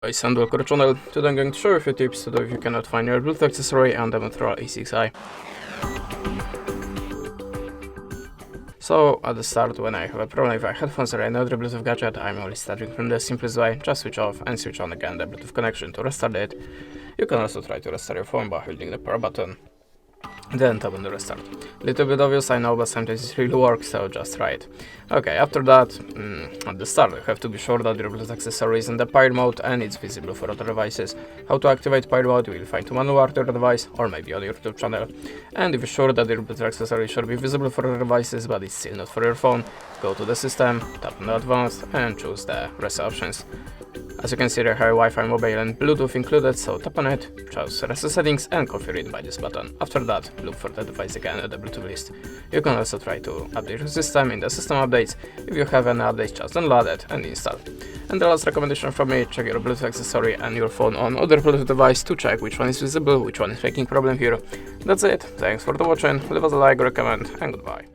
Guys, and welcome to the channel. Today I'm going to show you a few tips to do if you cannot find your Bluetooth accessory on the Motorola E6i. So at the start, when I have a problem with my headphones or another Bluetooth gadget, I'm only starting from the simplest way. Just switch off and switch on again the Bluetooth connection to restart it. You can also try to restart your phone by holding the power button, then tap on the restart. Little bit obvious, I know, but sometimes it really works, so just try it. Okay, after that, at the start you have to be sure that your Bluetooth accessory is in the paired mode and it's visible for other devices. How to activate paired mode, you will find a manual at your device or maybe on your YouTube channel. And if you're sure that your Bluetooth accessory should be visible for other devices but it's still not for your phone, go to the system, tap on the advanced and choose the rest options. As you can see, there are Wi-Fi, mobile and Bluetooth included, so tap on it, choose reset settings and configure it by this button. After that, look for the device again at the Bluetooth list. You can also try to update your system in the system updates. If you have any updates, just download it and install. And the last recommendation from me, check your Bluetooth accessory and your phone on other Bluetooth device to check which one is visible, which one is making problem here. That's it, thanks for watching, leave us a like or a comment and goodbye.